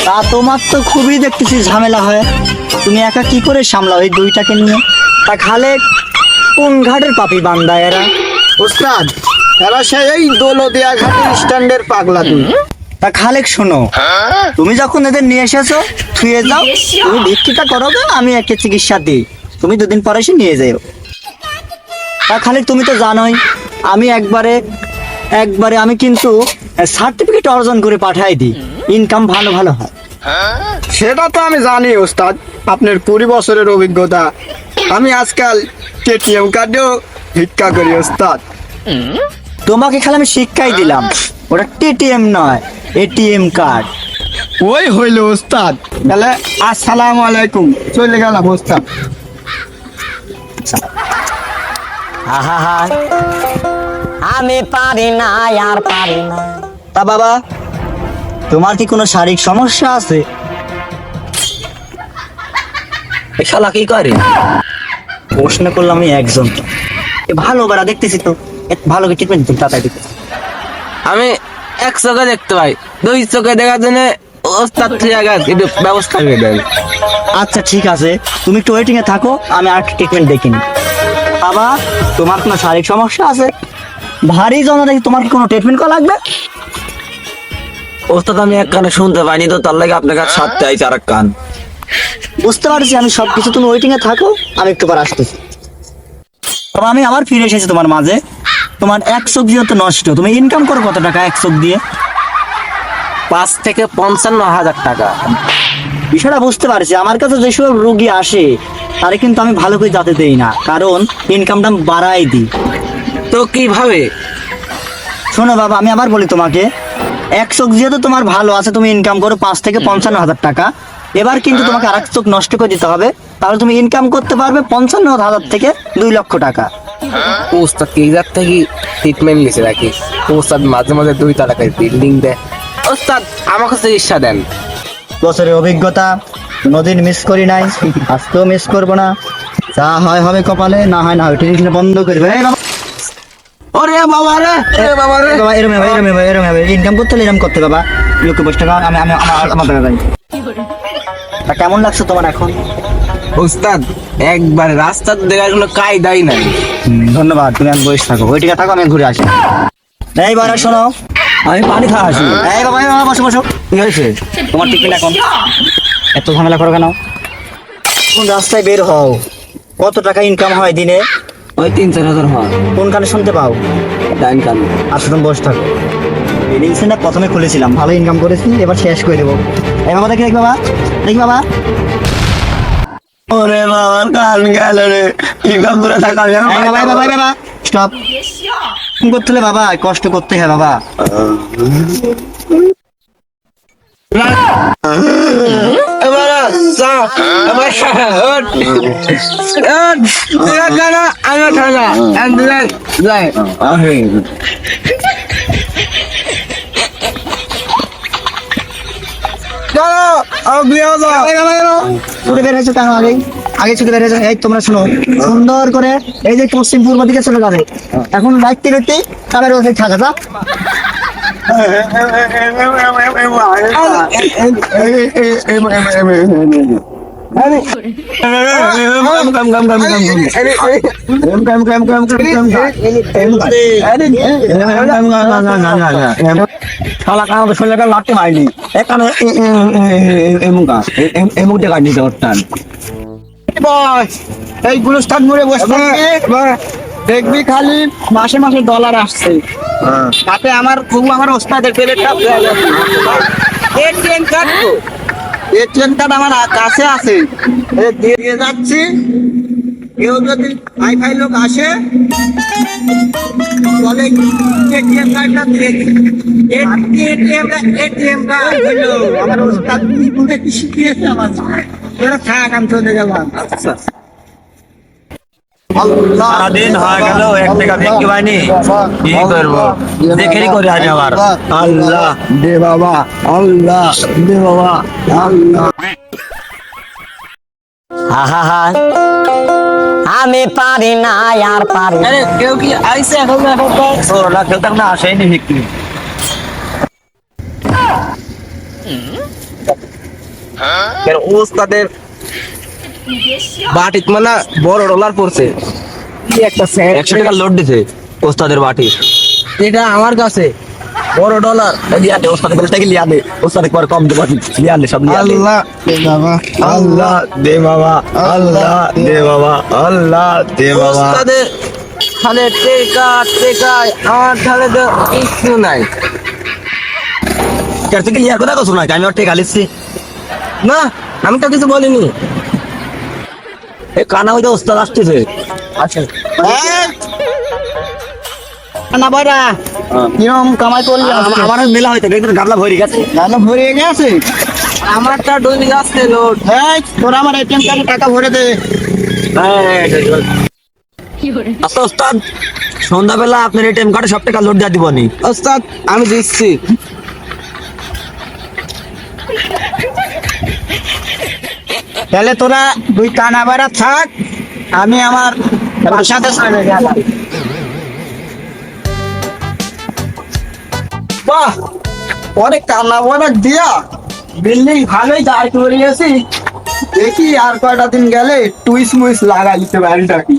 তা তোমার তো খুবই দেখতেছি ঝামেলা হয়, তুমি একা কি করে সামলাও এই দুইটাকে নিয়ে? তা খালেক কোন ঘাটের পাপি বান্দা এরা? ওস্তাদ, এরা সেই দৌলদিয়া ঘাটের স্ট্যান্ডের পাগলা তুই। তা খালেক শোনো, তুমি যখন এদের নিয়ে এসেছো থুয়ে যাও, তুমি ভিক্ষিটা করো গো, আমি একে চিকিৎসা দিই, তুমি দুদিন পরে এসে নিয়ে যাও। তা খালেক তুমি তো জানোই আমি একবারে একবারে আমি কিন্তু সার্টিফিকেট অর্জন করে পাঠাই দিই, ইনকাম ভালো ভালো হয়। সেটা তো আমি জানি ওস্তাদ, আপনার 20 বছরের অভিজ্ঞতা। আমি আজকাল কেটিএম কার্ডেও ভিক্ষা করি ওস্তাদ। তোমাকে খালি আমি শিক্ষাই দিলাম, ওটা টিটিএম নয়, এটিএম কার্ড। ওই হইল ওস্তাদ, তাহলে আসসালামু আলাইকুম, চলে গেলাম ওস্তাদ। আহা আমি পারি না আর পারি না। তা বাবা, তোমার কি কোনো শারীরিক সমস্যা আছে? এই শালা কি করে? প্রশ্ন করলাম আমি একজন, ভালো বেড়া দেখতেছি তো, ভালো কি ট্রিটমেন্ট দিতে তাড়াতাড়ি দিতে। আমি এক চোখে দেখতে পাই, দুই চোখে দেখার জন্য ওস্তাদ একটু ব্যবস্থা করে দেন। আচ্ছা ঠিক আছে, তুমি একটু ওয়েটিং এ থাকো, আমি আর ট্রিটমেন্ট দেখিনি। বাবা, তোমার কোনো শারীরিক সমস্যা আছে? ভারী জমা দেখি, তোমার কি কোনো ট্রিটমেন্ট করা লাগবে? ওস্তাদ আমি এক কানে শুনতে পাইনি তো, তার লাগে আপনার কাছে সাথে আইছি আর এক কান। বুঝতে পারছি আমি সবকিছু, তুমি ওয়েটিং এ থাকো, আমি একটু পর আসতেছি। তবে আমি আবার ফিরে এসেছি তোমার মাঝে। তোমার এক চোখ যেহেতু নষ্ট, তুমি ইনকাম করো কত টাকা এক চোখ দিয়ে? 5 থেকে 55,000 টাকা। বিষয়টা বুঝতে পারছি, আমার কাছে যেসব রোগী আসে তারে কিন্তু আমি ভালো করে যাতে দেই না, কারণ ইনকামটা বাড়াই দিই। তো কিভাবে? শোনো বাবা, আমি আবার বলি তোমাকে, এক চোখ যেহেতু তোমার ভালো আছে, তুমি ইনকাম করো 5 থেকে 55,000 টাকা। এবার কিন্তু তোমাকে আর এক চোখ নষ্ট করে দিতে হবে, তাহলে তুমি ইনকাম করতে পারবে 55,000 থেকে 2 লক্ষ টাকা। ওস্তাদ কি যার থেকে ট্রিটমেন্ট নিছে নাকি? ওস্তাদ মাঝে মাঝে 2 টাকার বিল্ডিং দেয়। ওস্তাদ আমাকে চিকিৎসা দেন। বছরের অভিজ্ঞতা, কোনোদিন মিস করি নাই, আজকেও মিস করবো না। যা হয় হবে কপালে, না হয় না হয়, টেলিভিশনে বন্ধ করবে। ওরে বাবা রে, ওরে বাবা রে। বাবা এরম হবে, ইনকাম করতে হলে এরম করতে বাবা। লোকে 50 টাকা আমি আমি আমার টাকা দেয়। তা কেমন লাগছে তোমার এখন? ওস্তাদ একবার রাস্তার দেখার কোনো কায়দাই নাই। ধন্যবাদ, তুমি আমি বসে থাকো, ওই টিকা থাকো, আমি ঘুরে আসি। এই বারা শোনো, আমি পানি খাওয়া আসি। এই বাবা বসো বসো। কি হয়েছে? তোমার টিকিট এখন এত ঝামেলা করো কেন? কোন রাস্তায় বের হও, কত টাকা ইনকাম হয় দিনে? ওই 3-4 হাজার হয়। কোন কানে শুনতে পাও? ডাইন কান। আসো তুমি বসে থাকো। মেডিসিনটা প্রথমে খুলেছিলাম, ভালো ইনকাম করেছি, এবার শেষ করে দেবো। এই বাবা দেখি, দেখি বাবা, দেখি বাবা। ওরে বাবা কান গেল রে, ইনকাম করে টাকা আমি এই বাবা, এই বাবা, এই বাবা, স্টপ। কি করতে হলে বাবা, কষ্ট করতে হয় বাবা। ছুটে বের হয়েছে তার আগেই, আগে ছুটে বের হয়েছে। এই তোমরা শোনো, সুন্দর করে এই যে পশ্চিম পূর্ব দিকে চলে যাবে, এখন রাখতে রাখতে তাদের ওখানে থাকা যা। শালা কান তো শরীরে লাটে মাইনি এখানে এমুকটা কাটি দিতে পারতাম। এই গুলস্তান মোড়ে বসে দেখবি খালি মাসে মাসে ডলার আসছে, তাতে আমার ওস্তাদের পেলেটটা এটিএম কার্ড, এটিএম কার্ড আমার কাছে আছে, দিয়ে যাচ্ছি। কেউ যদি হাইফাই লোক আসে বলে এটিএম কার্ডটা দিয়ে এটিএম কার্ড হলো আমার ওস্তাদ কি শিখিয়েছে আমার। থাক, আমি চলে গেলাম। সারাদিন হয়ে গেল, 1 টাকা ভিক্ষা পাইনি, কি করবো? দেখেই করে আনি আবার। আল্লাহ দে বাবা, আল্লাহ দে বাবা, আল্লাহ। আমি পারি না আর পারি না। আরে কেউ কি আইছে এখন? এখন তো ওরা কেউ তো না আসেনি ভিক্ষি। কেন ওস্তাদের বাটিত মানে বড় ডলার পড়ছে, 100 টাকা লোড দিছে ওস্তাদের বাটি। এটা আমার কাছে বড় ডলার লিয়া দে, ওস্তাদের বলে টাকা লিয়া দে, ওস্তাদের পর কম দেব, লিয়া দে সব লিয়া দে। আল্লাহ দে বাবা, আল্লাহ দে বাবা, আল্লাহ দে বাবা। ওস্তাদের খালে টেকা টেকায় আমার ধারে তো কিছু নাই। কেন থেকে লিয়ার কথা কছো না, আমি আর টেকা লিখছি না, আমি তো কিছু বলিনি। এ কানা হইতে ওস্তাদ আসতেছে। আচ্ছা না বড়া কিরম কামাই করলি? আমার মেলা হইতে একদম গাবলা ভরে গেছে, গালো ভরে গেছে। আমারটা ডুবে যাচ্ছে লোড। এই তোরা আমার এটিএম কার্ডে টাকা ভরে দে। আচ্ছা ওস্তাদ, সন্ধ্যাবেলা আপনার এটিএম কার্ডে সব টাকা লোড দিয়ে দিবনি। ওস্তাদ আমি দিচ্ছি। তাহলে তোরা দুই কানা বেড়া থাক, আমি আমার বাসাতে চলে গেলাম। বাহ, অনেক কান্না বান্না দিয়া বিল্ডিং ভালোই দাঁড় করিয়েছি। দেখি আর কয়টা দিন গেলে টুইস মুইস লাগাই দিতে বাড়িটা কি।